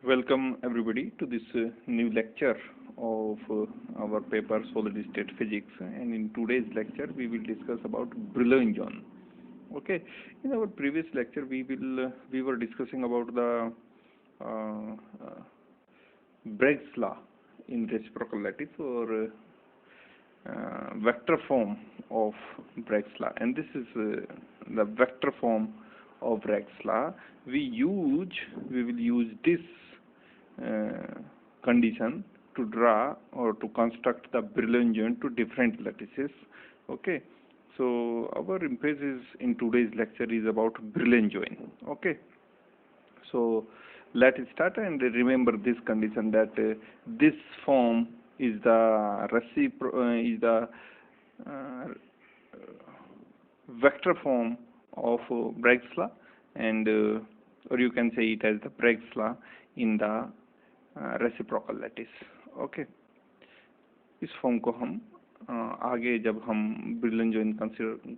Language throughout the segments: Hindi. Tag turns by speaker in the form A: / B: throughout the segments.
A: Welcome everybody to this new lecture of our paper Solid State Physics, and in today's lecture we will discuss about Brillouin-John. Okay, in our previous lecture we were discussing about the Bragg's law in reciprocal lattice or vector form of Bragg's law, and this is the vector form of Bragg's law. We will use this condition to draw or to construct the Brillouin-John to different lattices. Okay, so our emphasis in today's lecture is about Brillouin-John. Okay, so let us start, and remember this condition that this form is the vector form of Bragg's law, and or you can say it as the Bragg's law in the reciprocal lattice. Okay, इस फॉर्म को हम आगे जब हम Brillouin-John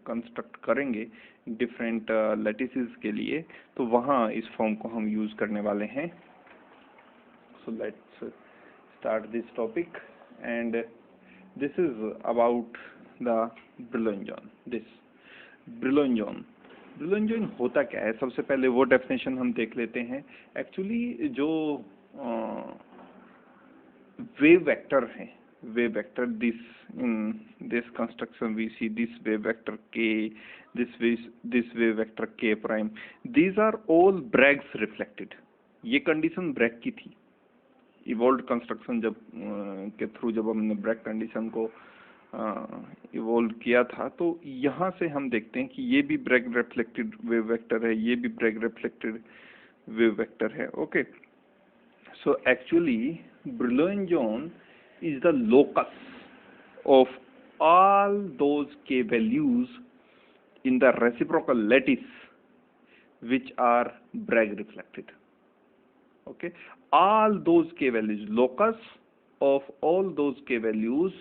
A: कंस्ट्रक्ट करेंगे डिफरेंट लैटिसेस के लिए, तो वहाँ इस फॉर्म को हम यूज करने वाले हैं. So let's start this topic, and this is about the Brillouin-John. Brillouin-John होता क्या है? सबसे पहले वो डेफिनेशन हम देख लेते हैं. एक्चुअली जो wave vector है, wave vector, in this construction we see this wave vector k, this wave vector k prime, these are all Bragg's reflected. ये कंडीशन ब्रैग की थी. इवॉल्व कंस्ट्रक्शन जब के थ्रू जब हमने ब्रैग कंडीशन को इवॉल्व किया था, तो यहाँ से हम देखते हैं कि ये भी ब्रैग रिफ्लेक्टेड वेव वेक्टर है, ये भी ब्रैग रिफ्लेक्टेड वेव वेक्टर है. Okay, so actually Brillouin-John is the locus of all those k values in the reciprocal lattice which are Bragg reflected. Okay, all those k values, locus of all those k values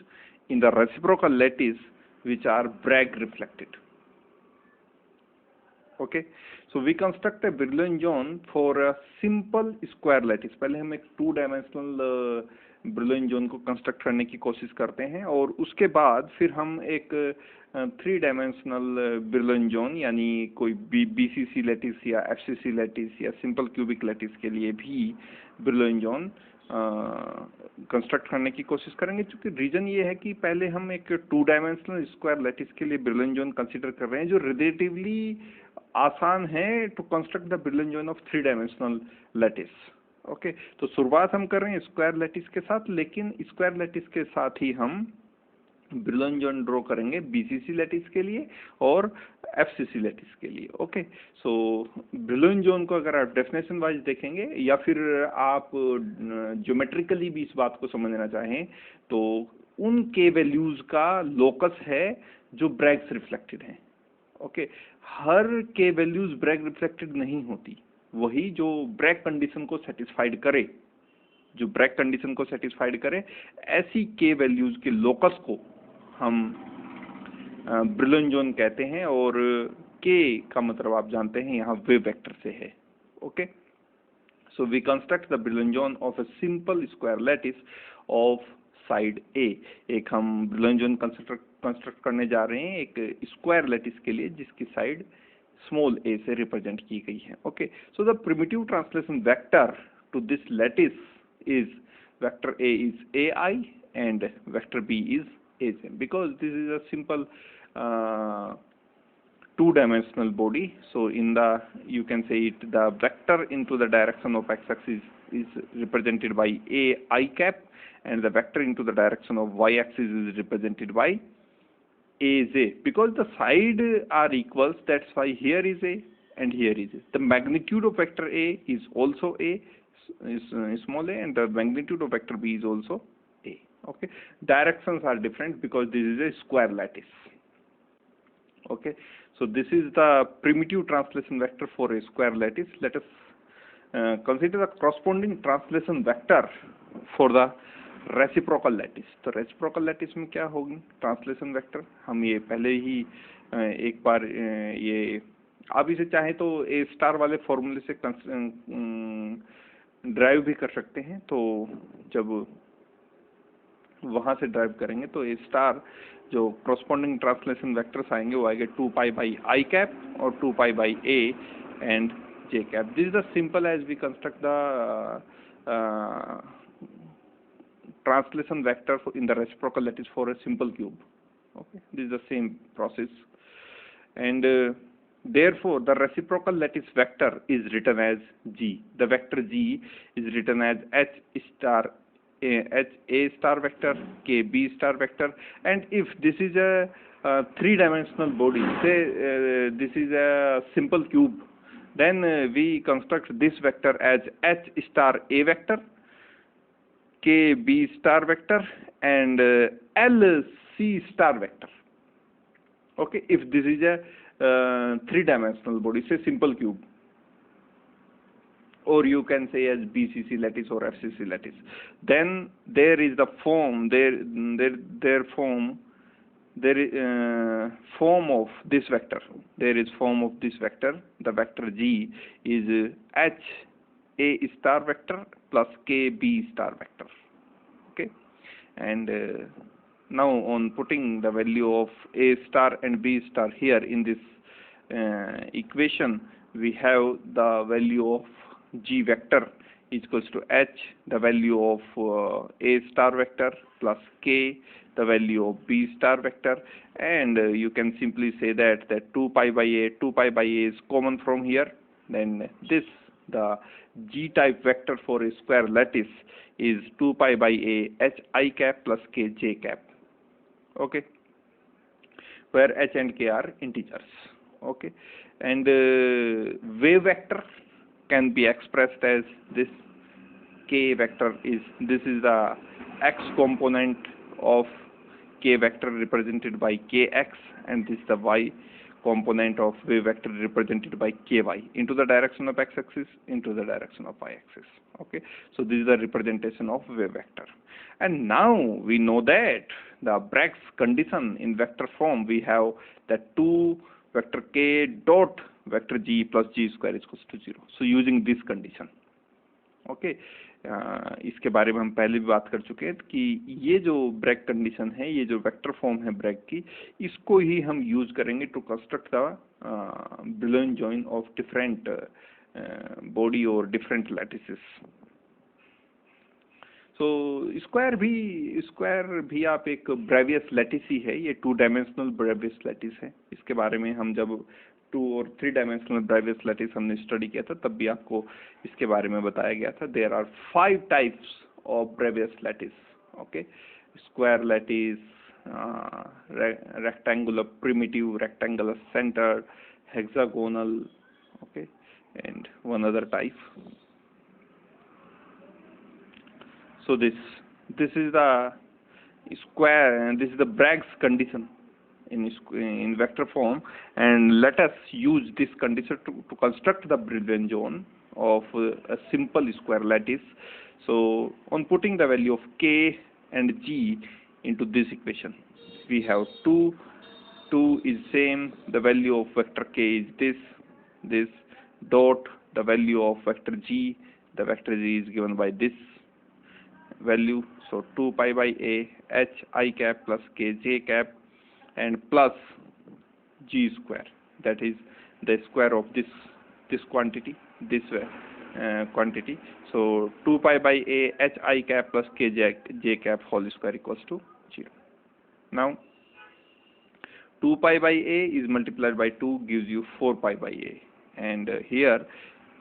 A: in the reciprocal lattice which are Bragg reflected. Okay, so we construct a Brillouin-John for a simple square lattice. पहले हम एक 2 डायमेंशनल Brillouin-John को कंस्ट्रक्ट करने की कोशिश करते हैं, और उसके बाद फिर हम एक 3 डायमेंशनल Brillouin-John यानी कोई BCC लैटिस या FCC लैटिस या सिंपल क्यूबिक लैटिस के लिए भी Brillouin-John कंस्ट्रक्ट करने की कोशिश करेंगे. क्योंकि रीजन ये है कि पहले हम एक 2 डायमेंशनल स्क्वायर लैटिस के लिए Brillouin-John कंसीडर कर रहे हैं, जो रिलेटिवली आसान है to construct the Brillouin-John of 3 dimensional lattice. Okay, तो शुरुआत हम कर रहे हैं स्क्वायर लैटिस के साथ, लेकिन स्क्वायर लैटिस के साथ ही हम Brillouin-John ड्रॉ करेंगे BCC लैटिस के लिए और FCC लैटिस के लिए. ओके, सो Brillouin-John को अगर आप डेफिनेशन वाइज देखेंगे या फिर आप ज्योमेट्रिकली भी इस बात को समझना चाहें, तो उन के वैल्यूज का लोकस है जो ब्रैग्स रिफ्लेक्टेड हैं. ओके, हर के वैल्यूज ब्रैग रिफ्लेक्टेड नहीं होती. वही जो ब्रैग कंडीशन को सेटिस्फाइड करे, ऐसी के वैल्यूज के लोकस को हम Brillouin-John कहते हैं, और के का मतलब आप जानते हैं यहाँ वेव वेक्टर से है. Okay, so we construct the Brillouin-John of a simple square lattice of side a. एक हम Brillouin-John कंस्ट्रक्ट करने जा रहे हैं एक स्क्वायर लैटिस के लिए जिसकी साइड स्मॉल ए से रिप्रेजेंट की गई है. Okay, so the primitive translation vector to this lattice is vector a is AI and vector B is AJ, because this is a simple 2-dimensional body. So in the, you can say it, the vector into the direction of x-axis is represented by AI cap, and the vector into the direction of y-axis is represented by AJ. Because the side are equals, that's why here is A and here is A. The magnitude of vector A is also A, is small a, and the magnitude of vector B is also A. Okay, directions are different because this is a square lattice. Okay, so this is the primitive translation vector for a square lattice. Let us consider the corresponding translation vector for the reciprocal lattice. तो रेसिप्रोकल लैटिस में क्या होगी ट्रांसलेशन वेक्टर? हम ये पहले ही एक बार ये आप इसे चाहें तो ए स्टार वाले फॉर्मूले से ड्राइव भी कर सकते हैं। तो जब वहाँ से ड्राइव करेंगे तो ए स्टार जो corresponding ट्रांसलेशन वेक्टर्स आएंगे वो आएंगे 2 पाई बाई आई कैप और 2 pi by a and j cap. This is the simple as we construct the translation vector in the reciprocal lattice for a simple cube. Okay, this is the same process, and therefore the reciprocal lattice vector is written as G. The vector G is written as H star H A star vector, K B star vector, and if this is a three-dimensional body, say this is a simple cube, then we construct this vector as H star A vector, K B star vector, and L C star vector. Okay, if this is a three-dimensional body, say simple cube, or you can say as BCC lattice or FCC lattice, then there is the form form of this vector. There is form of this vector. The vector G is H A star vector plus K B star vector. Okay, and now on putting the value of A star and B star here in this equation, we have the value of G vector is equals to H, the value of A star vector, plus K, the value of B star vector, and you can simply say that 2 pi by A is common from here. Then this, the G type vector for a square lattice is 2 pi by A H I cap plus K J cap. Okay, where H and K are integers. Okay, and wave vector can be expressed as this. K vector is, this is the x component of K vector represented by Kx, and this is the y component of wave vector represented by Ky, into the direction of x-axis, into the direction of y-axis. Okay, so this is the representation of wave vector. And now we know that the Bragg's condition in vector form, we have that 2 vector K dot vector G plus G square is equals to 0. So using this condition, okay, इसके बारे में हम पहले भी बात कर चुके हैं कि ये जो ब्रैग कंडीशन है, ये जो वेक्टर फॉर्म है ब्रैग की, इसको ही हम यूज करेंगे to construct the Brillouin zone of different body और डिफरेंट लैटिसेस। सो स्क्वायर भी आप एक ब्रेवियस लैटिस ही है, ये 2 डायमेंशनल ब्रेवियस लैटिस है। इसके बारे में हम जब 2 और 3 डायमेंशनल ब्रेवियस लैटिस हमने स्टडी किया था तब भी आपको इसके बारे में बताया गया था। There are 5 types of Bravais lattice. Okay, square lattice, rectangular primitive, rectangular centered, hexagonal, okay, and one other type. So this is the square, and this is the Bragg's condition in vector form, and let us use this condition to construct the Brillouin zone of a simple square lattice. So on putting the value of K and G into this equation, we have 2 is same, the value of vector K is this dot, the value of vector G, the vector G is given by this value, so 2 pi by A H I cap plus K J cap, and plus G square, that is the square of this quantity, this quantity. So 2 pi by A H I cap plus K J cap whole square equals to 0. Now 2 pi by A is multiplied by 2 gives you 4 pi by A, and here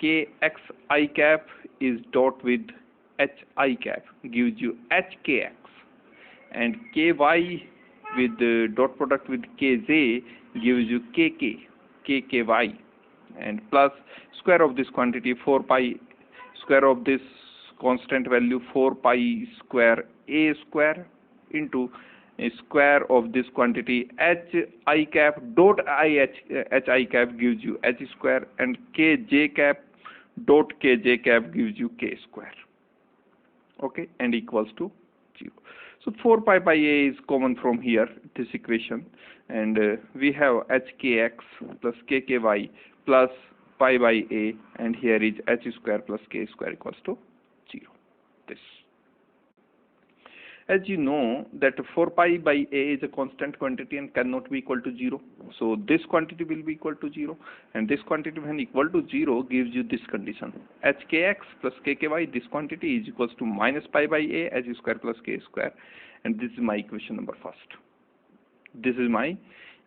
A: K X I cap is dot with H I cap gives you HKX, and KY with the dot product with KJ gives you KKY, and plus square of this quantity 4 pi, square of this constant value 4 pi square A square into a square of this quantity H I cap dot H I cap gives you H square, and KJ cap dot KJ cap gives you K square. Okay, and equals to 0. So 4 pi by A is common from here, this equation, and we have HKX plus KKY plus pi by a, and here is h square plus k square equals to 0. This. As you know that 4 pi by a is a constant quantity and cannot be equal to 0. So this quantity will be equal to 0, and this quantity when equal to 0 gives you this condition. hkx plus kky, this quantity is equals to minus pi by a h square plus k square, and this is my equation number first. This is my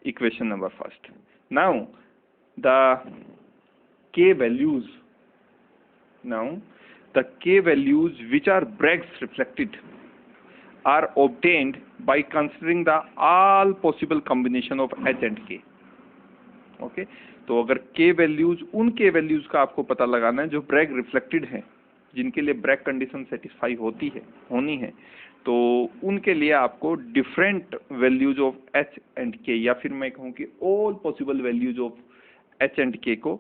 A: equation number first. Now the k values, which are Bragg's reflected are obtained by considering the all possible combination of h and k. Okay, तो अगर k वैल्यूज, उन k वैल्यूज का आपको पता लगाना है जो ब्रैग रिफ्लेक्टेड हैं, जिनके लिए ब्रैग कंडीशन सेटिस्फाई होनी है, तो उनके लिए आपको different values of h and k, या फिर मैं कहूँ कि all possible values of h and k को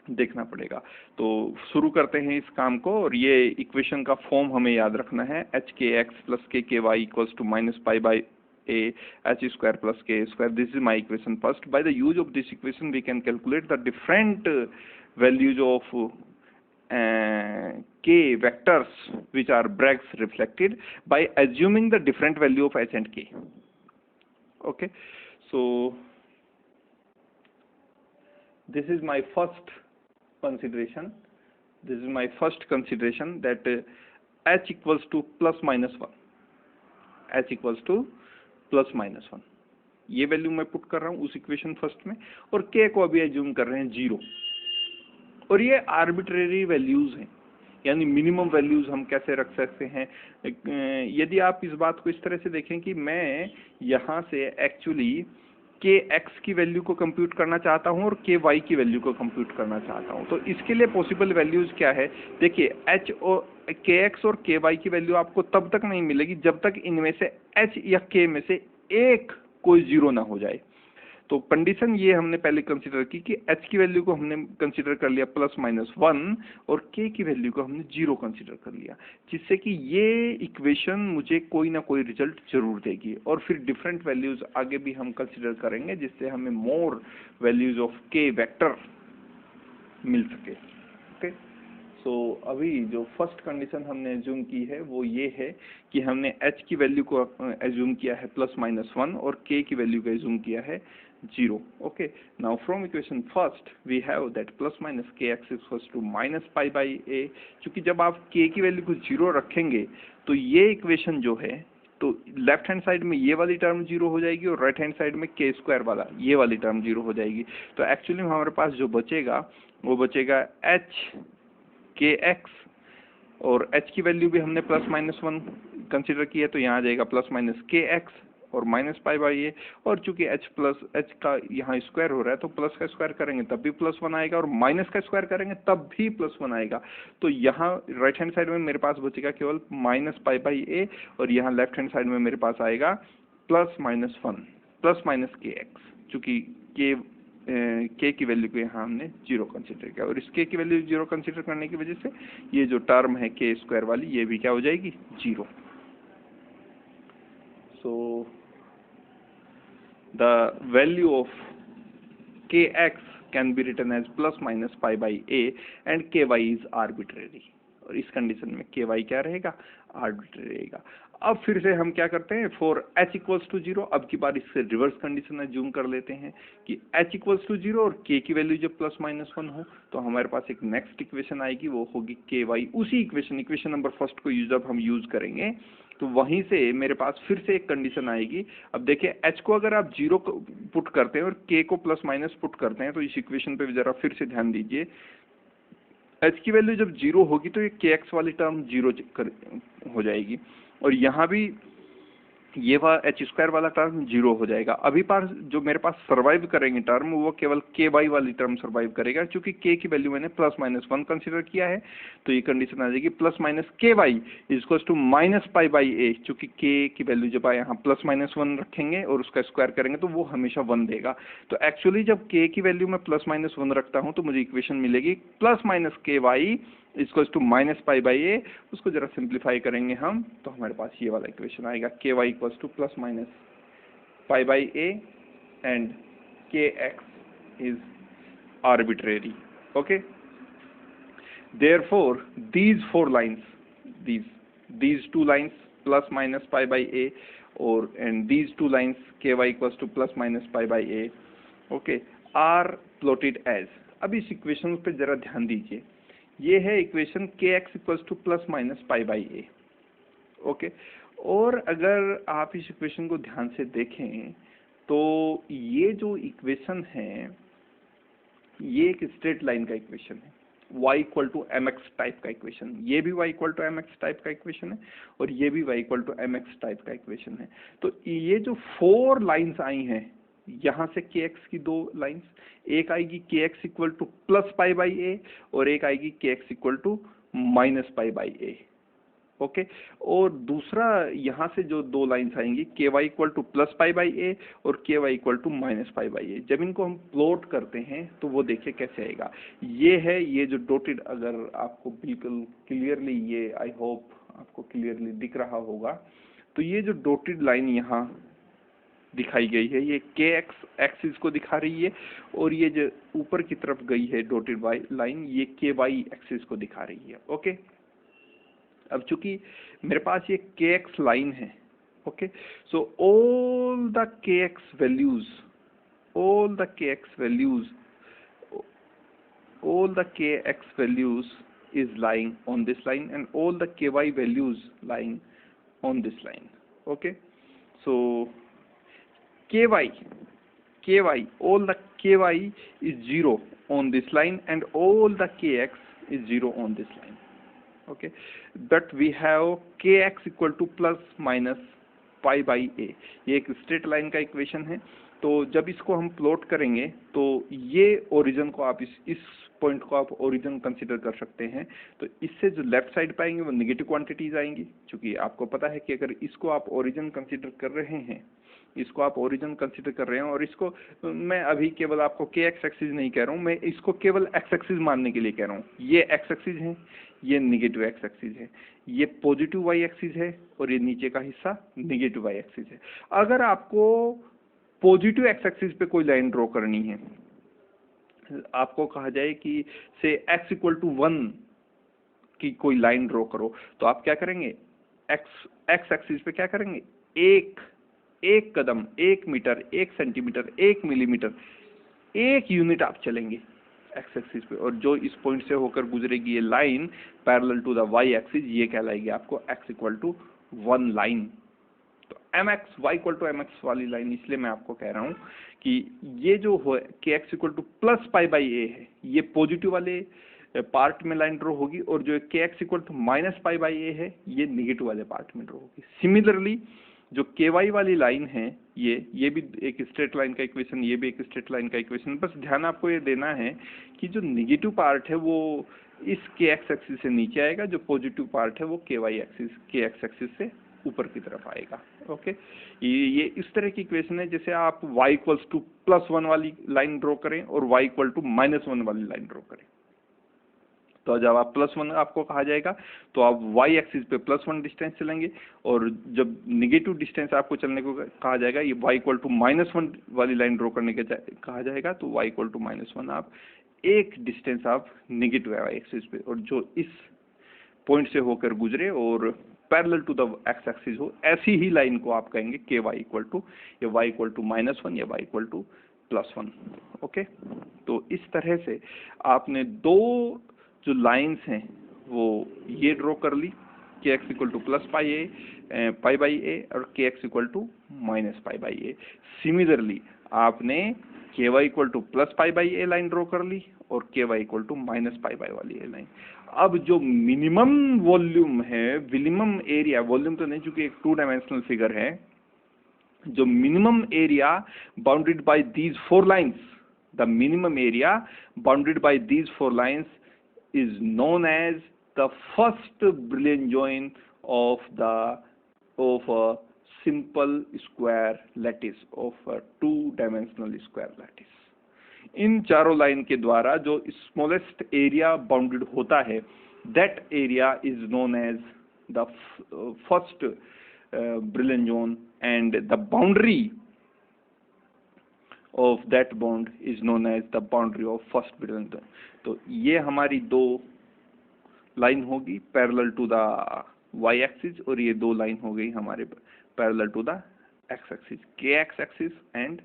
A: देखना पड़ेगा। तो शुरू करते हैं इस काम को, और ये इक्वेशन का फॉर्म हमें याद रखना है। H k x plus k y equals to minus pi by a h square plus k square. This is my equation first. By the use of this equation we can calculate the different values of k vectors which are Bragg's reflected by assuming the different value of h and k. Okay, so this is my first consideration. This is my first consideration that h equals to plus minus 1. h equals to plus minus 1, ये वैल्यू मैं पुट कर रहा हूँ उस इक्वेशन फर्स्ट में, और k को अभी एज्यूम कर रहे हैं 0, और ये आर्बिट्रेरी वैल्यूज हैं, यानी मिनिमम वैल्यूज हम कैसे रख सकते हैं। यदि आप इस बात को इस तरह से देखें कि मैं यहाँ से एक्चुअली के एक्स की वैल्यू को कंप्यूट करना चाहता हूँ और के वाई की वैल्यू को कंप्यूट करना चाहता हूँ, तो इसके लिए पॉसिबल वैल्यूज क्या है। देखिए एच और के एक्स और के वाई की वैल्यू आपको तब तक नहीं मिलेगी जब तक इनमें से एच या के में से एक कोई जीरो ना हो जाए। तो कंडीशन ये हमने पहले कंसीडर की कि एच की वैल्यू को हमने कंसीडर कर लिया प्लस माइनस 1 और के की वैल्यू को हमने 0 कंसीडर कर लिया, जिससे कि ये इक्वेशन मुझे कोई ना कोई रिजल्ट जरूर देगी। और फिर डिफरेंट वैल्यूज आगे भी हम कंसीडर करेंगे जिससे हमें मोर वैल्यूज ऑफ के वेक्टर मिल सके। ओके, सो अभी जो फर्स्ट कंडीशन हमने एज्यूम की है वो ये है कि हमने h की वैल्यू को एज्यूम किया है प्लस माइनस 1 और k की वैल्यू को एज्यूम किया है 0। Okay, now from equation first we have that plus minus k x equals to minus pi by a. क्योंकि जब आप k की वैल्यू को 0 रखेंगे तो ये इक्वेशन जो है, तो लेफ्ट हैंड साइड में ये वाली टर्म 0 हो जाएगी और राइट हैंड साइड में के स्क्वायर वाला ये वाली टर्म 0 हो जाएगी। तो एक्चुअली हमारे पास जो बचेगा वो बचेगा h के एक्स, और h की वैल्यू भी हमने प्लस माइनस 1 कंसिडर की है, तो यहाँ आ जाएगा प्लस माइनस के एक्स और माइनस पाई बाई ए। और चूंकि h का यहाँ स्क्वायर हो रहा है तो प्लस का स्क्वायर करेंगे तब भी प्लस 1 आएगा और माइनस का स्क्वायर करेंगे तब भी प्लस 1 आएगा। तो यहाँ राइट हैंड साइड में मेरे पास बचेगा केवल माइनस पाई बाई ए, और यहाँ लेफ्ट हैंड साइड में मेरे पास आएगा plus minus 1 plus minus k x, चूंकि के की वैल्यू को यहाँ हमने 0 कंसीडर किया, और इस के की वैल्यू 0 कंसीडर करने की वजह से ये जो टर्म है के स्क्वायर वाली ये भी क्या हो जाएगी 0। So the value of k x can be written as plus minus pi by a and k y is arbitrary, और इस कंडीशन में के वाई क्या रहेगा, आर्बिट्रेरी रहेगा। अब फिर से हम क्या करते हैं, फॉर h इक्वल्स टू 0, अब की बार इससे रिवर्स कंडीशन एज्यूम कर लेते हैं कि h इक्वल्स टू 0 और k की वैल्यू जब प्लस माइनस 1 हो तो हमारे पास एक नेक्स्ट इक्वेशन आएगी, वो होगी के वाई। उसी इक्वेशन नंबर फर्स्ट को जब हम यूज करेंगे तो वहीं से मेरे पास फिर से एक कंडीशन आएगी। अब देखिए h को अगर आप 0 पुट करते हैं और k को प्लस माइनस पुट करते हैं तो इस इक्वेशन पे जरा फिर से ध्यान दीजिए, h की वैल्यू जब 0 होगी तो ये के एक्स वाली टर्म 0 हो जाएगी, और यहाँ भी ये एच स्क्वायर वाला टर्म 0 हो जाएगा। अभी पास जो मेरे पास सरवाइव करेंगे टर्म वो केवल के वाई वाली टर्म सरवाइव करेगा, क्योंकि के की वैल्यू मैंने प्लस माइनस 1 कंसीडर किया है। तो ये कंडीशन आ जाएगी plus minus k y equals to minus pi by a, चूंकि के की वैल्यू जब यहाँ प्लस माइनस 1 रखेंगे और उसका स्क्वायर करेंगे तो वो हमेशा 1 देगा। तो एक्चुअली जब के की वैल्यू में प्लस माइनस 1 रखता हूँ तो मुझे इक्वेशन मिलेगी plus minus k y equals to minus pi by a. उसको जरा सिंप्लीफाई करेंगे हम तो हमारे पास ये वाला इक्वेशन आएगा, k y equals to plus minus pi by a and k x is arbitrary. Okay, therefore these four lines, these two lines plus minus pi by a, or and these two lines ky equals to plus minus pi by a, okay, are plotted as. अब इस इक्वेशन पे जरा ध्यान दीजिए, ये है equation kx equals to plus minus pi by a, okay. और अगर आप इस इक्वेशन को ध्यान से देखें तो ये जो इक्वेशन है ये एक स्ट्रेट लाइन का इक्वेशन है, y equal to m x type का इक्वेशन, ये भी y equal to m x type का इक्वेशन है और ये भी y equal to m x type का इक्वेशन है। तो ये जो फोर लाइंस आई हैं यहाँ से kx की दो लाइंस, एक आएगी kx equal to plus pi by a और एक आएगी kx equal to minus pi by a, okay. और दूसरा यहाँ से जो दो लाइंस आएंगी ky equal to plus pi by a और ky equal to minus pi by a, जब इनको हम प्लॉट करते हैं तो वो देखिए कैसे आएगा। ये है ये जो डॉटेड, अगर आपको बिल्कुल क्लियरली, ये आई होप आपको क्लियरली दिख रहा होगा, तो ये जो डॉटेड लाइन यहाँ दिखाई गई है ये kx एक्सिस को दिखा रही है और ये जो ऊपर की तरफ गई है डॉटेड लाइन ये ky एक्सिस को दिखा रही है, ओके। अब चूंकि मेरे पास ये kx लाइन है, okay, so all the kx values is lying on this line and all the ky values lying on this line, okay. So ky, all the ky is 0 on this line and all the kx is 0 on this line, okay. But we have kx equal to plus minus pi by a, ये एक स्ट्रेट लाइन का इक्वेशन है। तो जब इसको हम प्लॉट करेंगे तो ये ओरिजिन को आप इस पॉइंट को आप ओरिजिन कंसीडर कर सकते हैं। तो इससे जो लेफ्ट साइड पाएंगे वो नेगेटिव क्वांटिटीज आएंगी, क्योंकि आपको पता है कि अगर इसको आप ओरिजिन कंसीडर कर रहे हैं, इसको आप ओरिजिन कंसीडर कर रहे हैं, और इसको मैं अभी केवल आपको के एक्स एक्सिस नहीं कह रहा हूँ, मैं इसको केवल एक्स एक्सिस मानने के लिए कह रहा हूँ। ये एक्स एक्सिस है, ये नेगेटिव एक्स एक्सिस है, ये पॉजिटिव वाई एक्सिस है और ये नीचे का हिस्सा नेगेटिव वाई एक्सिस है। अगर आपको पॉजिटिव एक्स एक्सिस पे कोई लाइन ड्रॉ करनी है, आपको कहा जाए कि से x इक्वल टू 1 की कोई लाइन ड्रॉ करो, तो आप क्या करेंगे, एक्स एक्सिस पे क्या करेंगे, एक कदम, 1 मीटर, 1 सेंटीमीटर, 1 मिलीमीटर, 1 यूनिट आप चलेंगे एक्स एक्सिस पे, और जो इस पॉइंट से होकर गुजरेगी ये line parallel to the y axis, ये कहलाएगी आपको x इक्वल टू 1 लाइन। तो m x y equal to m x वाली लाइन, इसलिए मैं आपको कह रहा हूँ कि ये जो हो k x equal to plus pi by a है, ये पॉजिटिव वाले पार्ट में लाइन ड्रॉ होगी, और जो k x equal to minus pi by a है ये निगेटिव वाले पार्ट में ड्रॉ होगी। सिमिलरली जो के वाई वाली लाइन है ये भी एक स्ट्रेट लाइन का इक्वेशन, ये भी एक स्ट्रेट लाइन का इक्वेशन। बस ध्यान आपको ये देना है कि जो निगेटिव पार्ट है वो इस के एक्स एक्सिस से नीचे आएगा, जो पॉजिटिव पार्ट है वो के वाई एक्सिस, के एक्स एक्सिस से ऊपर की तरफ आएगा, ओके। ये इस तरह की इक्वेशन है जैसे आप y इक्वल्स टू प्लस 1 वाली लाइन ड्रॉ करें और y इक्वल टू माइनस 1 वाली लाइन ड्रॉ करें। तो जब आप प्लस 1 आपको कहा जाएगा तो आप y एक्सिस पे प्लस 1 डिस्टेंस चलेंगे, और जब निगेटिव डिस्टेंस आपको चलने को कहा जाएगा, ये y इक्वल टू माइनस 1 वाली लाइन ड्रॉ करने के कहा जाएगा, तो y इक्वल टू माइनस 1 आप एक डिस्टेंस आप निगेटिव y एक्सिस पे, और जो इस पॉइंट से होकर गुजरे और parallel to the x axis हो, ऐसी ही लाइन को आप कहेंगे के वाई इक्वल टू, या वाई इक्वल टू माइनस 1 या y equal to plus 1, okay. तो इस तरह से आपने दो जो लाइंस हैं वो ये ड्रॉ कर ली, k x equal to plus pi by a और k x equal to minus pi by a. Similarly आपने k y equal to plus pi by a line draw कर ली और k y equal to minus pi by वाली ए लाइन। अब जो मिनिमम वॉल्यूम है, मिनिमम एरिया, वॉल्यूम तो नहीं चूंकि एक 2 डायमेंशनल फिगर है, जो minimum area bounded by these 4 lines, the minimum area bounded by these 4 lines is known as the first Brillouin join of a simple square lattice, of a 2-dimensional square lattice। इन चारों लाइन के द्वारा जो स्मॉलेस्ट एरिया बाउंडेड होता है, that area is known as the first Brillouin zone, and the boundary of that bond is known as the boundary of first Brillouin zone. तो ये हमारी दो लाइन होगी parallel to the y axis, और ये दो लाइन हो गई हमारे parallel to the x axis, kx axis and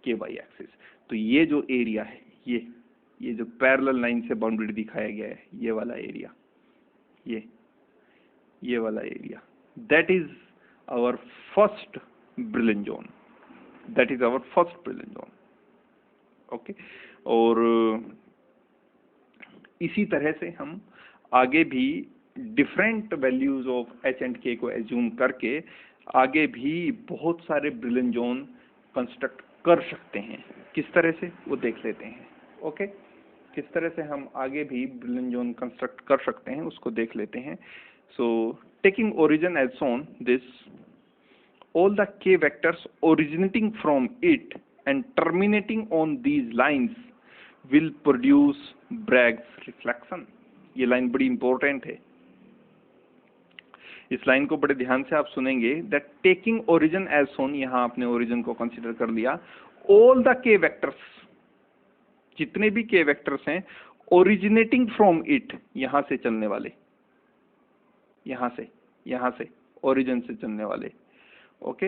A: ky axis. तो ये जो एरिया है, ये जो पैरेलल लाइन से बाउंड्री दिखाया गया है, ये वाला एरिया, ये वाला area, that is our first Brillouin zone, that is our first Brillouin zone. Okay, और इसी तरह से हम आगे भी different values of h and k को एज्यूम करके आगे भी बहुत सारे Brillouin जोन कंस्ट्रक्ट कर सकते हैं. किस तरह से वो देख लेते हैं. ओके, किस तरह से हम आगे भी Brillouin जोन कंस्ट्रक्ट कर सकते हैं उसको देख लेते हैं. So taking origin as shown this, all the k vectors originating from it and terminating on these lines will produce Bragg's reflection. ये लाइन बड़ी इंपॉर्टेंट है, इस लाइन को बड़े ध्यान से आप सुनेंगे. दैट टेकिंग ओरिजिन एज सोन, यहाँ आपने ओरिजिन को कंसीडर कर लिया. ऑल द के वेक्टर्स, जितने भी के वेक्टर्स हैं, ओरिजिनेटिंग फ्रॉम इट, यहाँ से चलने वाले, यहाँ से ओरिजिन से चलने वाले. Okay,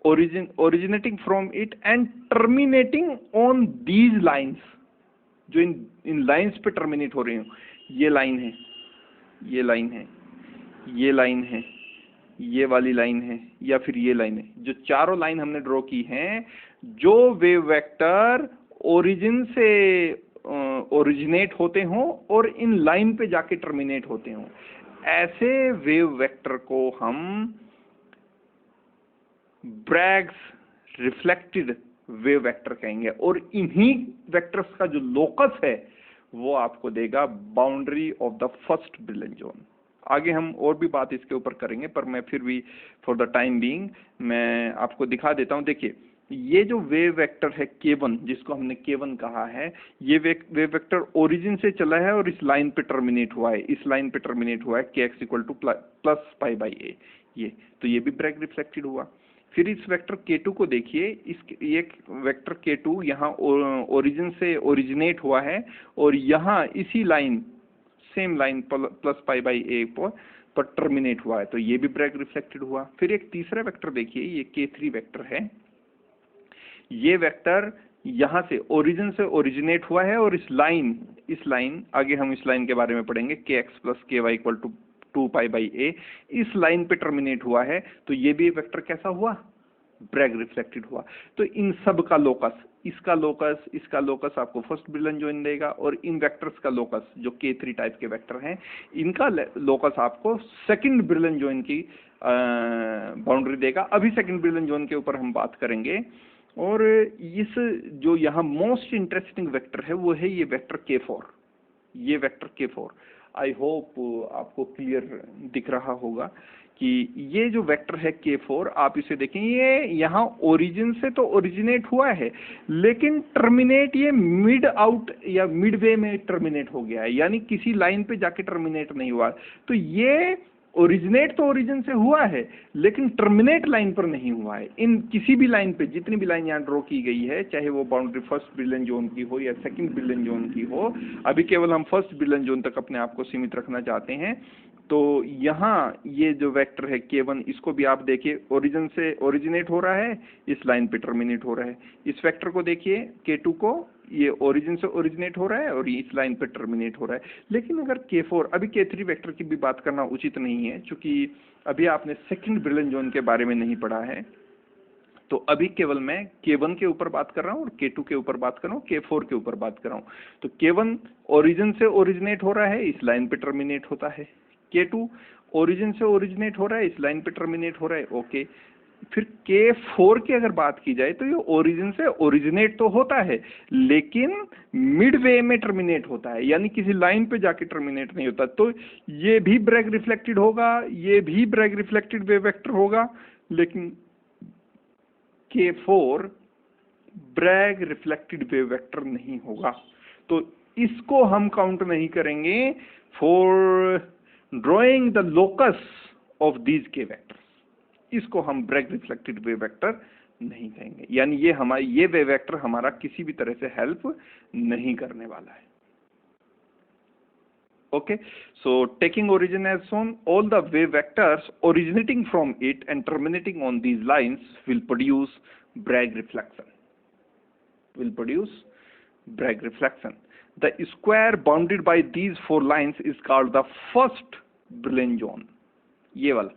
A: originating from it and terminating on these lines, जो इन लाइंस पे टर्मिनेट हो रही हूँ. ये लाइन है, ये लाइन है, ये लाइन है, ये वाली लाइन है, या फिर ये लाइन है. जो चारों लाइन हमने ड्रॉ की हैं, जो वेव वेक्टर ओरिजिन से ओरिजिनेट होते हों और इन लाइन पे जाके टर्मिनेट होते हों, ऐसे वेव वेक्टर को हम ब्रैग्स रिफ्लेक्टेड वेव वेक्टर कहेंगे. और इन्हीं वेक्टर्स का जो लोकस है वो आपको देगा boundary of the first Brillouin zone. आगे हम और भी बात इसके ऊपर करेंगे, पर मैं फिर भी फॉर द टाइम बीइंग मैं आपको दिखा देता हूं. देखिए, ये जो वेव वेक्टर है k1, जिसको हमने k1 कहा है, ये वेव वेक्टर ओरिजिन से चला है और इस लाइन पे टर्मिनेट हुआ है, इस लाइन पे टर्मिनेट हुआ है kx equal to plus pi by a. ये तो ये भी ब्रैग रिफ्लेक्टेड हुआ. फिर इस वेक्टर k2 को देखिए, ये वेक्टर k2 यहाँ ओरिजिन से ओरिजिनेट हुआ है और यहाँ इसी line, same line plus pi by a पर टर्मिनेट हुआ है, तो ये भी ब्रैग रिफ्लेक्टेड हुआ. फिर एक तीसरा वेक्टर देखिए, ये k3 वेक्टर है. ये वेक्टर यहाँ से ओरिजिन से ओरिजिनेट हुआ है और इस लाइन आगे हम इस लाइन के बारे में पढ़ेंगे, kx plus ky equal to 2 pi by a, इस लाइन पे टर्मिनेट हुआ है. तो ये भी वेक्टर कैसा हुआ, ब्रैग रिफ्लेक्टेड हुआ. तो इन सब का लोकस, इसका लोकस आपको फर्स्ट Brillouin जोन देगा, और इन वेक्टर्स का लोकस जो k3 टाइप के वेक्टर हैं, इनका लोकस आपको सेकंड Brillouin जोन की बाउंड्री देगा. अभी सेकंड Brillouin जोन के ऊपर हम बात करेंगे. और इस जो यहाँ मोस्ट इंटरेस्टिंग वेक्टर है वो है ये वेक्टर k4. ये वेक्टर k4 आई होप आपको क्लियर दिख रहा होगा कि ये जो वेक्टर है k4, आप इसे देखें, ये यहाँ ओरिजिन से तो ओरिजिनेट हुआ है, लेकिन टर्मिनेट ये मिड आउट या मिड वे में टर्मिनेट हो गया है, यानी किसी लाइन पे जाके टर्मिनेट नहीं हुआ. तो ये ओरिजिनेट तो ओरिजिन से हुआ है, लेकिन टर्मिनेट लाइन पर नहीं हुआ है. इन किसी भी लाइन पे, जितनी भी लाइन यहाँ ड्रॉ की गई है, चाहे वो बाउंड्री फर्स्ट Brillouin जोन की हो या सेकंड Brillouin जोन की हो, अभी केवल हम फर्स्ट Brillouin जोन तक अपने आप को सीमित रखना चाहते हैं. तो यहाँ ये जो वेक्टर है k1, इसको भी आप देखिए, ओरिजिन से ओरिजिनेट हो रहा है, इस लाइन पे टर्मिनेट हो रहा है. इस वेक्टर को देखिए k2 को, ये ओरिजिन से ओरिजिनेट हो रहा है और ये इस लाइन पे टर्मिनेट हो रहा है. लेकिन अगर k4, अभी k3 वेक्टर की भी बात करना उचित नहीं है, क्योंकि अभी आपने सेकंड Brillouin जोन के बारे में नहीं पढ़ा है. तो अभी केवल मैं k1 के ऊपर बात कर रहा हूँ और k2 के ऊपर बात कर रहा हूँ, k4 के ऊपर बात कर रहा हूँ. तो k1 ओरिजिन से ओरिजिनेट हो रहा है, इस लाइन पे टर्मिनेट होता है. k2 ओरिजिन से ओरिजिनेट हो रहा है, इस लाइन पे टर्मिनेट हो रहा है. ओके, फिर k4 की अगर बात की जाए तो ये ओरिजिन से ओरिजिनेट तो होता है, लेकिन मिड वे में टर्मिनेट होता है, यानी किसी लाइन पे जाके टर्मिनेट नहीं होता. तो ये भी ब्रैग रिफ्लेक्टेड होगा, ये भी ब्रैग रिफ्लेक्टेड वेव वेक्टर होगा, लेकिन k4 Bragg reflected wave vector नहीं होगा. तो इसको हम काउंट नहीं करेंगे for drawing the locus of these के वेक्टर्स. इसको हम ब्रैग रिफ्लेक्टेड वेव वेक्टर नहीं कहेंगे, यानी ये वेव वेक्टर हमारा किसी भी तरह से हेल्प नहीं करने वाला है। Okay, so taking origin as shown, all the wave vectors originating from it and terminating on these lines will produce Bragg reflection. The square bounded by these four lines is called the first Brillouin zone. ये वाला,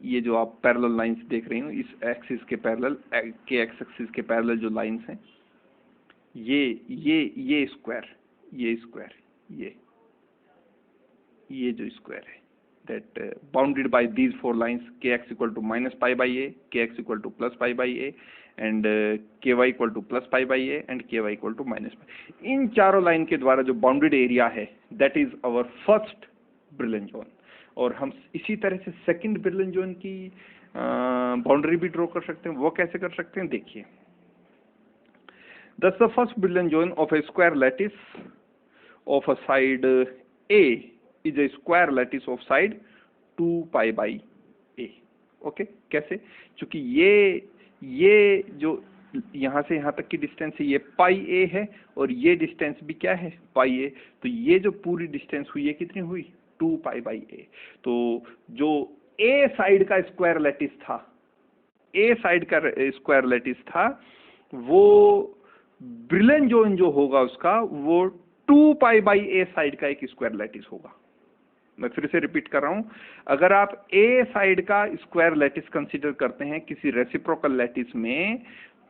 A: ये जो आप पैरेलल लाइंस देख रहे हो, इस एक्सिस के पैरेलल, के एक्स एक्सिस के पैरेलल जो लाइंस हैं, ये स्क्वायर, ये जो स्क्वायर है, that bounded by these four lines, kx equal to minus pi by a, kx equal to plus pi by a, and ky equal to plus pi by a, and ky equal to minus pi. इन चारों लाइन के द्वारा जो बाउंडेड एरिया है, that is our first Brillouin zone. और हम इसी तरह से सेकंड Brillouin zone की बाउंड्री भी ड्रॉ कर सकते हैं। वो कैसे कर सकते हैं, देखिए। Thus the first Brillouin zone of a square lattice of a side A is a square lattice of side 2 pi by a. Okay, कैसे? क्योंकि ये जो यहाँ से यहाँ तक की डिस्टेंस है, ये पाई ए है, और ये डिस्टेंस भी क्या है, पाई ए। तो ये जो पूरी डिस्टेंस हुई है, कितनी हुई, 2 पाई बाई ए। तो जो ए साइड का स्क्वायर लैटिस था, वो ब्रिलियन जोन जो होगा उसका, वो 2 पाई बाई ए साइड का एक स्क्वायर लैटिस होगा। मैं फिर से रिपीट कर रहा हूं, अगर आप ए साइड का स्क्वायर लैटिस कंसीडर करते हैं किसी रेसिप्रोकल लैटिस में,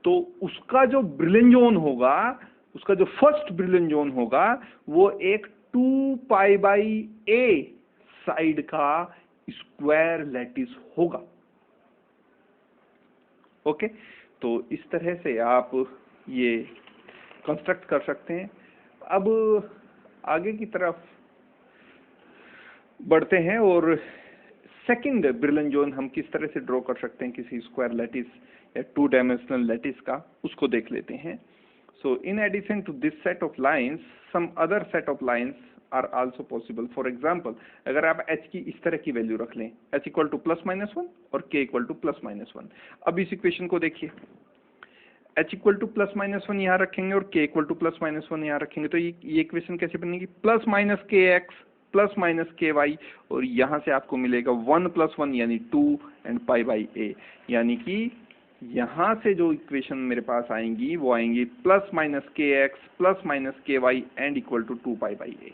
A: तो उसका जो ब्रिलियन जोन होगा, उसका जो फर्स्ट ब्रिलियन जोन होगा, वो एक 2 पाई बाई ए साइड का स्क्वायर लैटिस होगा। ओके, तो इस तरह से आप ये कंस्ट्रक्ट कर सकते हैं। अब आगे की तरफ बढ़ते हैं और सेकंड ब्रिलियन जोन हम किस तरह से ड्रॉ कर सकते हैं किसी स्क्वायर लैटिस या 2 डायमेंशनल लैटिस का, उसको देख लेते हैं। So in addition to this set of lines, some other set of lines are also possible. For example, अगर आप h की इस तरह की वैल्यू रख लें, h equal to plus minus 1 और k equal to plus minus 1। अब इस इक्वेशन को देखिए, h equal to plus minus 1 यहाँ रखेंगे और k equal to plus minus 1 यहाँ रखेंगे, तो ये इक्वेशन कैसे बनेगी, plus minus k x plus minus k Y, और यहाँ से आपको मिलेगा 1 प्लस 1 यानी 2 एंड पाई बाई ए। यानी कि यहाँ से जो इक्वेशन मेरे पास आएंगी वो आएंगी plus minus k x plus minus k y and equal to 2 pi by a.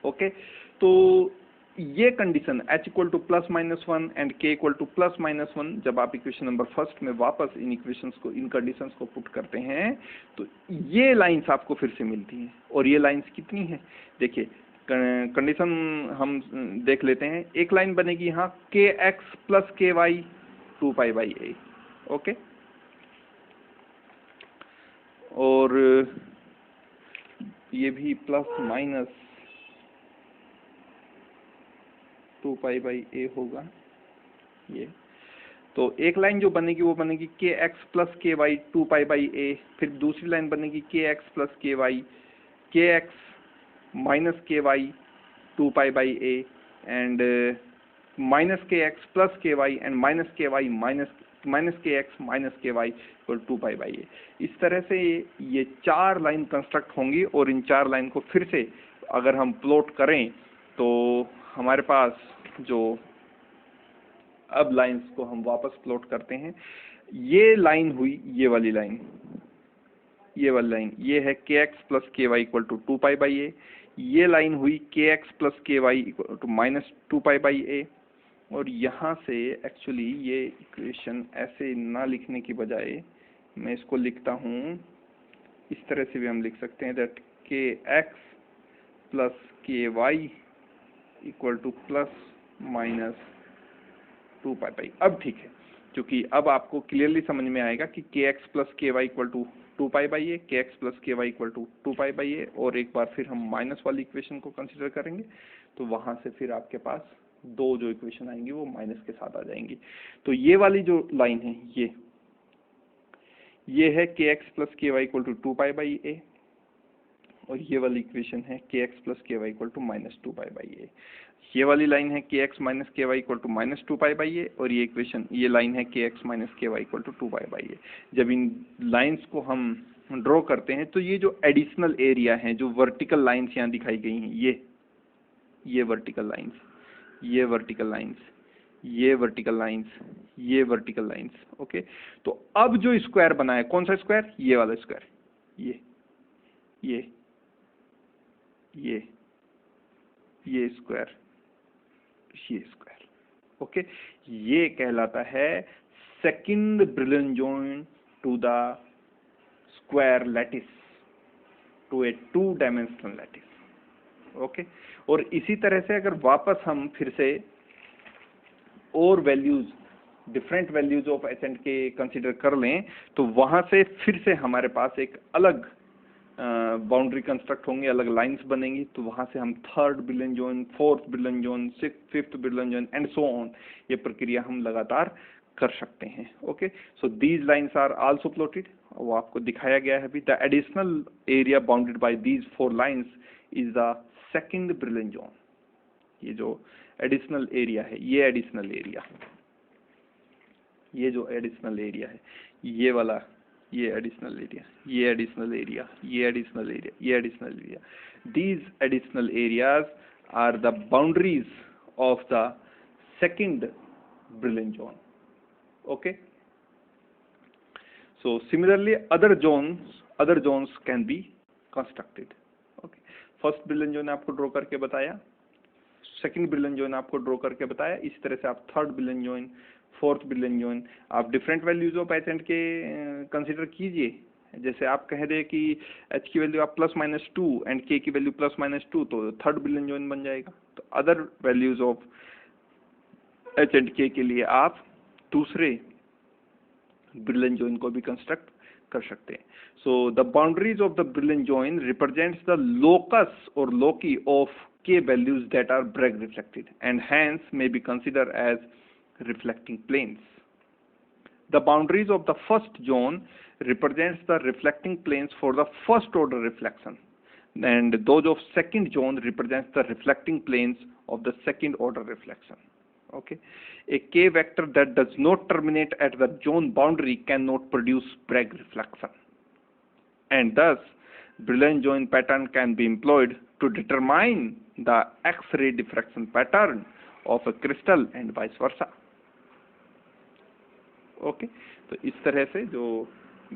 A: Okay, तो ये condition h equal to plus minus 1 and k equal to plus minus 1, जब आप इक्वेशन नंबर फर्स्ट में वापस इन इक्वेशंस को, इन कंडीशंस को पुट करते हैं, तो ये लाइंस आपको फिर से मिलती हैं। और ये लाइंस कितनी हैं, देखिए कंडीशन हम देख लेते हैं। एक लाइन बनेगी यहाँ k x plus k y 2 pi by a. Okay, और ये भी plus minus 2 pi by a होगा ये। तो एक लाइन जो बनेगी वो बनेगी k x plus k y 2 pi by a. फिर दूसरी लाइन बनेगी k x plus k y, k x minus k y 2 pi by a, and minus k x plus k y and minus k y minus k x minus k y equal 2 pi by a. इस तरह से ये 4 लाइन कंस्ट्रक्ट होंगी, और इन 4 लाइन को फिर से अगर हम प्लॉट करें तो हमारे पास जो, अब लाइंस को हम वापस प्लॉट करते हैं। ये लाइन हुई, ये वाली लाइन, ये है k x plus k y equal to 2 pi by a. ये लाइन हुई k x plus k y equal to minus 2 pi by a. और यहाँ से एक्चुअली ये इक्वेशन ऐसे ना लिखने की बजाय मैं इसको लिखता हूँ, इस तरह से भी हम लिख सकते हैं, that k x plus k y equal to plus minus 2 pi by. अब ठीक है, क्योंकि अब आपको क्लियरली समझ में आएगा कि k x plus k y equal to 2 pi by a, k x plus k y equal to 2 pi by a. और एक बार फिर हम माइनस वाली इक्वेशन को कंसिडर करेंगे, तो वहां से फिर आपके पास 2 जो इक्वेशन आएंगी वो माइनस के साथ आ जाएंगी। तो ये वाली जो लाइन है, ये है k x plus k y equal to 2 pi by a, और ये वाली इक्वेशन है k x plus k y equal to minus two pi by a. ये वाली लाइन है k x minus k y equal to minus two pi by a, और ये इक्वेशन, ये लाइन है k x minus k y equal to two pi by a. जब इन लाइंस को हम ड्रॉ करते हैं तो ये जो एडिशनल एरिया है, जो वर्टिकल लाइंस यहाँ दिखाई गई हैं, ये वर्टिकल लाइंस, ये वर्टिकल लाइंस, ये वर्टिकल लाइंस, ये वर्टिकल लाइंस, ओके। तो अब जो स्क्वायर बना है, कौन सा स्क्वायर? ये वाला स्क्वायर, ये स्क्वायर, ये स्क्वायर, ओके। ये कहलाता है second brilliant joint to the square lattice, to a two dimensional lattice, okay. और इसी तरह से अगर वापस हम फिर से और values, different values of h and k consider कर लें, तो वहां से फिर से हमारे पास एक अलग बाउंड्री कंस्ट्रक्ट होंगे, अलग लाइंस बनेंगी। तो वहां से हम third brilliant joint, fourth brilliant joint, fifth brilliant joint and so on, ये प्रक्रिया हम लगातार कर सकते हैं, okay. So these lines are also plotted, वो आपको दिखाया गया है अभी। The additional area bounded by these four lines is the second brilliant zone. ये जो एडिशनल एरिया है, ये एडिशनल एरिया, ये जो एडिशनल एरिया है, ये वाला, ये एडिशनल एरिया, ये एडिशनल एरिया, ये एडिशनल एरिया, ये additional area, these additional areas are the boundaries of the second brilliant zone, okay. So similarly other zones can be constructed, okay. First Brillouin zone आपको ड्रॉ करके बताया, सेकंड ब्रिलियंट जोन आपको ड्रॉ करके बताया, इस तरह से आप third Brillouin zone, fourth Brillouin zone, आप different values of h and k consider कीजिए। जैसे आप कह दे कि एच की वैल्यू आप प्लस माइनस टू एंड के की वैल्यू प्लस माइनस टू, तो थर्ड ब्रिलियंट जोन बन जाएगा। तो other values of h and के लिए आप दूसरे ब्रिलियंट जॉइन को भी कंस्ट्रक्ट कर सकते हैं। So the boundaries of the brilliant join represents the locus और loci of k values that are Bragg reflected and hence may be consider as reflecting planes. The boundaries of the first zone represents the reflecting planes for the first order reflection, and those of second zone represents the reflecting planes of the second order reflection, okay. A K vector that does not terminate at the zone boundary cannot produce Bragg reflection, and thus brilliant joint pattern can be employed to determine the X-ray diffraction pattern of a crystal and vice versa, okay. तो इस तरह से जो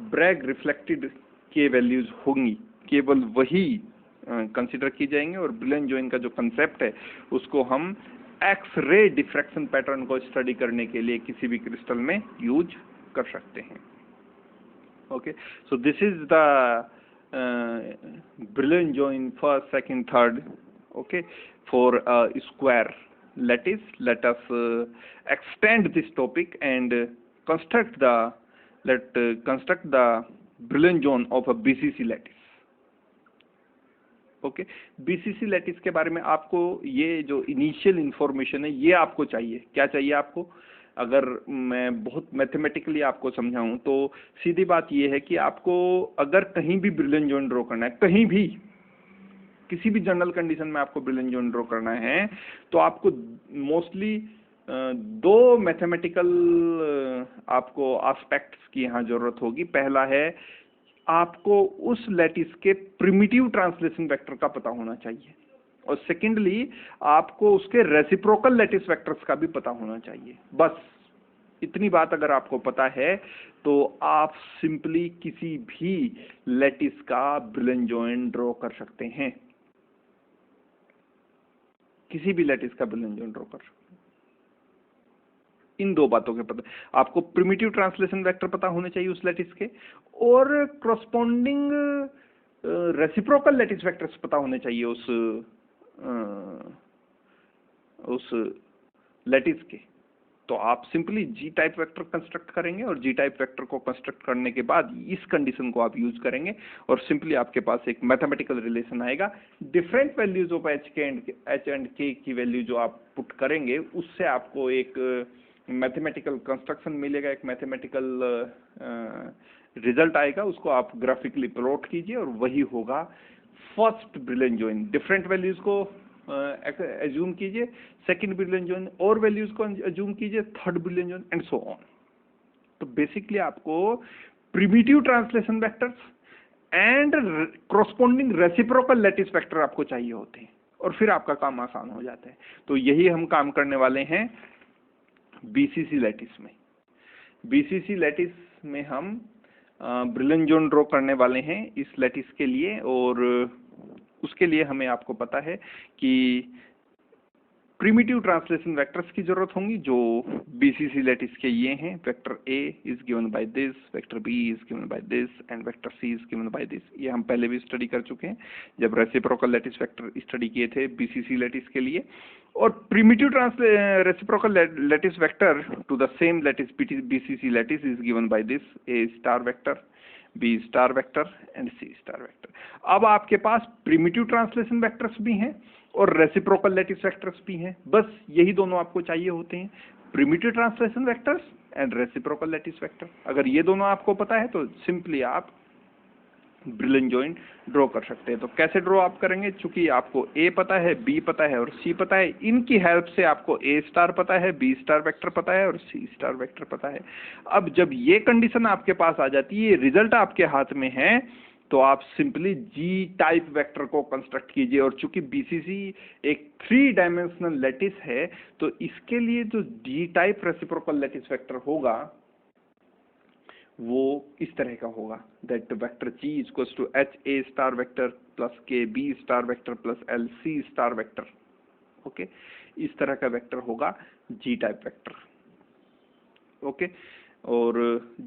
A: ब्रैग रिफ्लेक्टेड के वैल्यूज होंगी केवल वही कंसिडर की जाएंगे, और ब्रिलियंट जॉइन का जो कंसेप्ट है उसको हम एक्स रे डिफ्रैक्शन पैटर्न को स्टडी करने के लिए किसी भी क्रिस्टल में यूज कर सकते हैं, okay. So this is the brilliant join first, second, third, okay, for square lattice. Let us extend this topic and construct the brilliant zone of a BCC lattice. Okay, BCC lattice के बारे में आपको ये जो इनिशियल इंफॉर्मेशन है ये आपको चाहिए। क्या चाहिए आपको? अगर मैं बहुत मैथमेटिकली आपको समझाऊं तो सीधी बात ये है कि आपको अगर कहीं भी ब्रिलियंट जोन ड्रॉ करना है, कहीं भी किसी भी जनरल कंडीशन में आपको ब्रिलियंट जोन ड्रॉ करना है, तो आपको मोस्टली दो मैथमेटिकल आपको एस्पेक्ट्स की यहाँ जरूरत होगी। पहला है आपको उस लैटिस के प्रिमिटिव ट्रांसलेशन वेक्टर का पता होना चाहिए, और सेकेंडली आपको उसके रेसिप्रोकल लैटिस वेक्टर्स का भी पता होना चाहिए। बस इतनी बात अगर आपको पता है तो आप सिंपली किसी भी लैटिस का ब्रिलियंट जॉइन ड्रॉ कर सकते हैं, किसी भी लैटिस का ब्रिलियंट जॉइन ड्रॉ कर सकते हैं। इन दो बातों के पता, आपको प्रिमिटिव ट्रांसलेशन वेक्टर पता होने चाहिए उस लैटिस के, और करस्पॉन्डिंग रेसिप्रोकल लैटिस वेक्टर्स पता होने चाहिए उस लैटिस के। तो आप सिंपली जी टाइप वेक्टर कंस्ट्रक्ट करेंगे, और जी टाइप वेक्टर को कंस्ट्रक्ट करने के बाद इस कंडीशन को आप यूज करेंगे, और सिंपली आपके पास एक मैथमेटिकल रिलेशन आएगा। Different values of h and के की वैल्यू जो आप पुट करेंगे उससे आपको एक मैथमेटिकल कंस्ट्रक्शन मिलेगा, एक मैथमेटिकल रिजल्ट आएगा। उसको आप ग्राफिकली प्लॉट कीजिए और वही होगा first brilliant join, different values को एज्यूम कीजिए, सेकंड ब्रिलियंट जॉइन और वैल्यूज को एज्यूम कीजिए, third brilliant join and so on. तो बेसिकली आपको primitive translation vectors and corresponding reciprocal lattice vector आपको चाहिए होते हैं और फिर आपका काम आसान हो जाता है। तो यही हम काम करने वाले हैं बीसीसी लैटिस में। बीसीसी लैटिस में हम ब्रिलियंट जोन ड्रॉ करने वाले हैं इस लैटिस के लिए, और उसके लिए हमें आपको पता है कि प्रिमिटिव ट्रांसलेशन वेक्टर्स की जरूरत होंगी जो बीसीसी लैटिस के ये हैं, vector a is given by this, vector b is given by this and vector c is given by this. ये हम पहले भी स्टडी कर चुके हैं जब रेसिप्रोकल लैटिस वेक्टर स्टडी किए थे बीसीसी लैटिस के लिए। और primitive reciprocal lattice vector to the same lattice BCC lattice is given by this, a star vector, b star vector and c star vector. अब आपके पास प्रिमिटिव ट्रांसलेशन वेक्टर्स भी हैं और रेसिप्रोकल लैटिस वेक्टर्स भी हैं, बस यही दोनों आपको चाहिए होते हैं, primitive translation vectors and reciprocal lattice vector. अगर ये दोनों आपको पता है तो सिंपली आप ब्रिलियंट जॉइन ड्रॉ कर सकते हैं। तो कैसे ड्रॉ आप करेंगे, चूंकि आपको ए पता है, बी पता है और सी पता है, इनकी हेल्प से आपको ए स्टार पता है, बी स्टार वेक्टर पता है और सी स्टार वेक्टर पता है। अब जब ये कंडीशन आपके पास आ जाती है, रिजल्ट आपके हाथ में है, तो आप सिंपली जी टाइप वेक्टर को कंस्ट्रक्ट कीजिए। और चूंकि बीसीसी एक 3 डायमेंशनल लैटिस है, तो इसके लिए जो G type reciprocal lattice vector होगा वो इस तरह का होगा, that vector G equals to h a star vector plus k b star vector plus l c star vector. Okay, इस तरह का वेक्टर होगा जी टाइप वेक्टर। ओके, और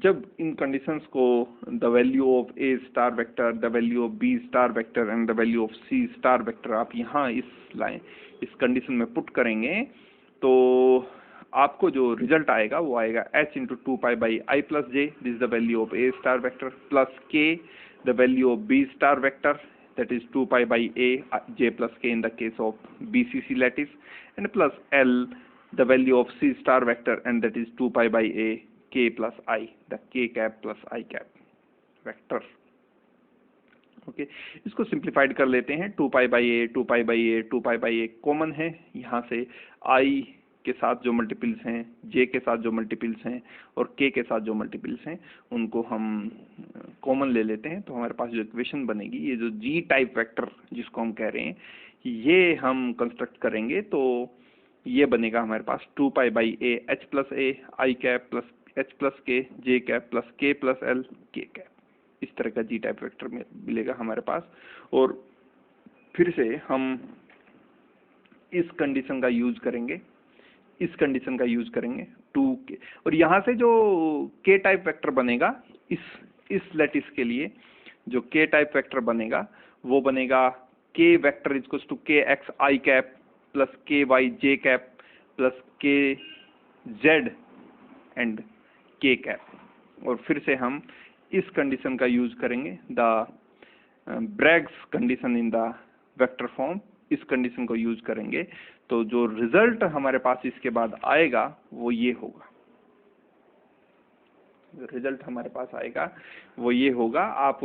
A: जब इन कंडीशंस को the value of a star vector, the value of b star vector and the value of c star vector आप यहाँ इस कंडीशन में पुट करेंगे, तो आपको जो रिजल्ट आएगा वो आएगा h into 2 pi i plus j, this the value of a star vector, plus k the value of b star vector, that is 2 pi by a j plus k in the case of BCC lattice, and plus L the value of C star vector, and that is 2 pi by a k plus I, the k cap plus I cap vector. Okay, इसको सिंप्लीफाइड कर लेते हैं, 2 pi by A, 2 pi by A, 2 pi by A common है, यहाँ से आई के साथ जो मल्टीपल्स हैं, जे के साथ जो मल्टीपल्स हैं और के साथ जो मल्टीपल्स हैं उनको हम कॉमन ले लेते हैं। तो हमारे पास जो इक्वेशन बनेगी, ये जो जी टाइप वेक्टर जिसको हम कह रहे हैं, ये हम कंस्ट्रक्ट करेंगे, तो ये बनेगा हमारे पास 2 pi by A H plus A I cap plus H plus के जे कैप प्लस के प्लस एल के कैप, इस तरह का जी टाइप वेक्टर में मिलेगा हमारे पास। और फिर से हम इस कंडीशन का यूज करेंगे, इस कंडीशन का यूज करेंगे 2k, और यहाँ से जो k टाइप वेक्टर बनेगा इस लैटिस के लिए, जो k टाइप वेक्टर बनेगा वो बनेगा k vector equals to k x i cap plus k y j cap plus k z and k cap. और फिर से हम इस कंडीशन का यूज करेंगे, the Bragg's condition in the vector form, इस कंडीशन को यूज करेंगे, तो जो रिजल्ट हमारे पास इसके बाद आएगा वो ये होगा, रिजल्ट हमारे पास आएगा वो ये होगा। आप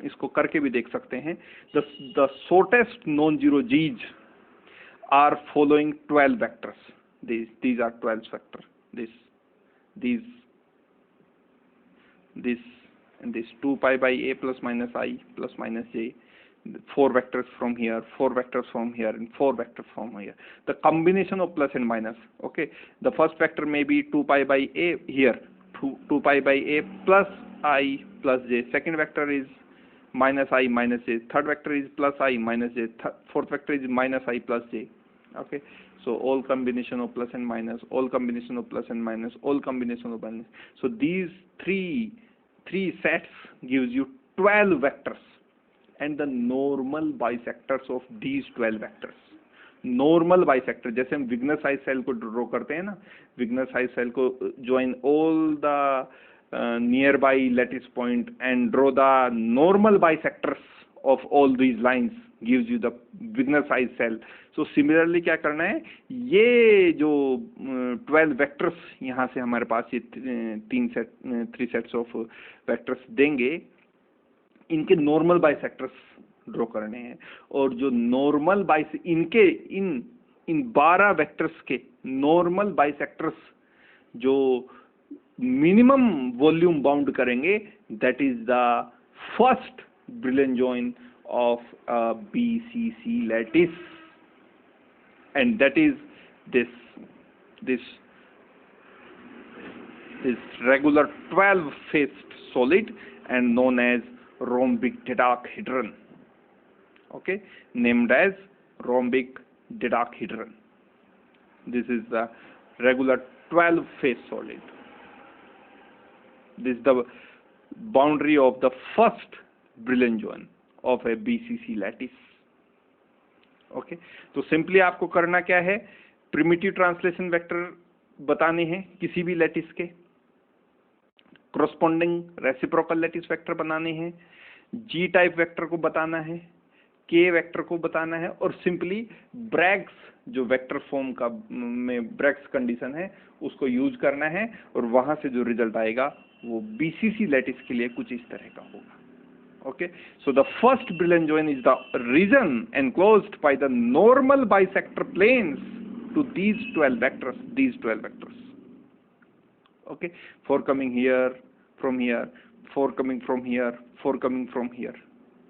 A: इसको करके भी देख सकते हैं। The shortest non zero G's are following 12 vectors, these are 12 vector, this and this 2 pi by a plus minus I plus minus j, 4 vectors from here, 4 vectors from here and 4 vectors from here, the combination of plus and minus. Okay, the first vector may be 2 pi by a here, 2 pi by a plus I plus j, second vector is minus I minus j, third vector is plus I minus j, fourth vector is minus I plus j. Okay, so all combination of plus and minus, all combination of plus and minus, all combination of minus. So these three sets gives you 12 vectors and the normal bisectors of these 12 vectors. Normal bisector, जैसे हम विग्नर साइज सेल को ड्रॉ करते हैं ना, विग्नर साइज सेल को join all the nearby lattice point and draw the normal bisectors of all these lines gives you the Wigner साइज सेल। सो सिमिलरली क्या करना है, ये जो 12 वेक्टर्स यहाँ से हमारे पास ये 3 सेट्स ऑफ वेक्टर्स देंगे, इनके नॉर्मल बाइसेक्टर्स ड्रॉ करने हैं, और जो नॉर्मल बाइस इनके इन 12 वेक्टर्स के नॉर्मल बाइसेक्टर्स जो मिनिमम वॉल्यूम बाउंड करेंगे, that is the first brilliant join of BCC lattice, and that is this regular 12-faced solid and known as rhombic dodecahedron, okay, named as rhombic dodecahedron. This is the regular 12-faced solid. This is the boundary of the first brilliant join of a BCC lattice. Okay, तो सिंपली आपको करना क्या है, प्रिमिटिव ट्रांसलेशन वेक्टर बताने हैं किसी भी लैटिस के, कोरस्पोंडिंग रेसिप्रोकल लैटिस वेक्टर बनाने हैं, जी टाइप वेक्टर को बताना है, के वेक्टर को बताना है, और सिंपली ब्रैग्स जो वेक्टर फॉर्म का में ब्रैग्स कंडीशन है उसको यूज करना है, और वहां से जो रिजल्ट आएगा वो BCC लैटिस के लिए कुछ इस तरह का होगा. Okay, so the first brilliant join is the region enclosed by the normal bisector planes to these 12 vectors. Okay, 4 coming here, from here, 4 coming from here, 4 coming from here.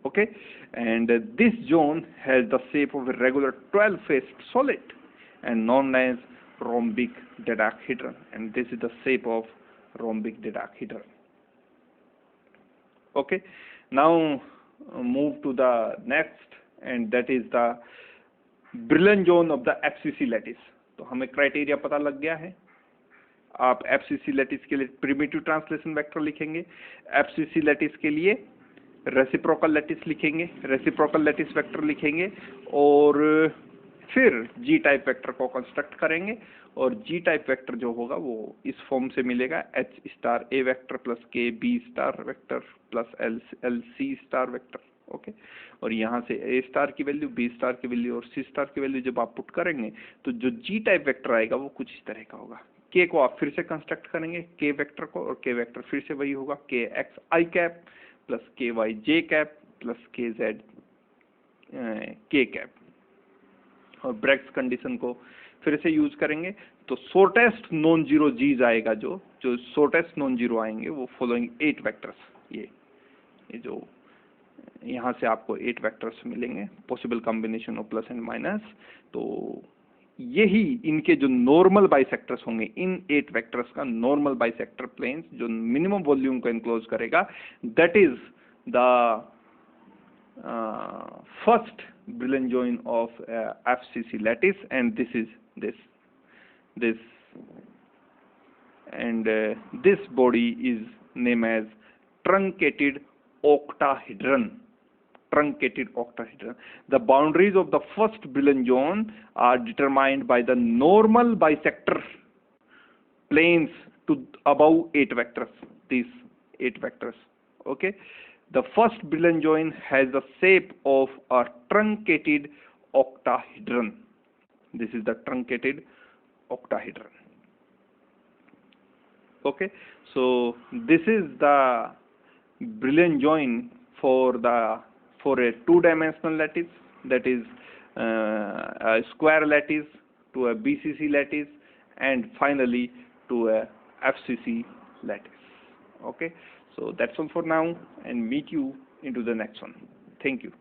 A: Okay, and this zone has the shape of a regular 12-faced solid and known as rhombic dodecahedron, and this is the shape of rhombic dodecahedron. Okay, now move to the next, and that is the brilliant zone of the FCC lattice. तो हमें क्राइटेरिया पता लग गया है. आप FCC लैटिस के लिए प्रिमिटिव ट्रांसलेशन वेक्टर लिखेंगे, FCC लैटिस के लिए रेसिप्रोकल लैटिस लिखेंगे, रेसिप्रोकल लैटिस वेक्टर लिखेंगे, और फिर जी टाइप वेक्टर को कंस्ट्रक्ट करेंगे, और जी टाइप वेक्टर जो होगा वो इस फॉर्म से मिलेगा, H star A vector plus K B star vector plus L C star vector. Okay, और यहाँ से A स्टार की वैल्यू, B स्टार की वैल्यू और C स्टार की वैल्यू जब आप पुट करेंगे तो जो जी टाइप वेक्टर आएगा वो कुछ इस तरह का होगा. K को आप फिर से कंस्ट्रक्ट करेंगे, K वेक्टर को, और K वेक्टर फिर से वही होगा, KX I cap plus KY J cap plus KZ K cap, और ब्रैग्स कंडीशन को फिर से यूज करेंगे. तो शॉर्टेस्ट नॉन जीरो जीज आएगा, जो शॉर्टेस्ट नॉन जीरो आएंगे वो फॉलोइंग 8 वेक्टर्स, ये जो यहाँ से आपको 8 वेक्टर्स मिलेंगे, possible combination of plus and minus. तो यही इनके जो नॉर्मल बाइसेक्टर्स होंगे, इन 8 वेक्टर्स का नॉर्मल बाइसेक्टर प्लेन्स जो मिनिमम वॉल्यूम को एनक्लोज करेगा, that is the first brilliant join of FCC lattice, and this is this and this body is named as truncated octahedron. The boundaries of the first brilliant zone are determined by the normal bisector planes to above 8 vectors, these 8 vectors. Okay, the first brilliant join has the shape of a truncated octahedron. This is the truncated octahedron. Okay, so this is the brilliant join for a two-dimensional lattice, that is a square lattice to a BCC lattice, and finally to a FCC lattice. Okay, so that's all for now, and meet you into the next one. Thank you.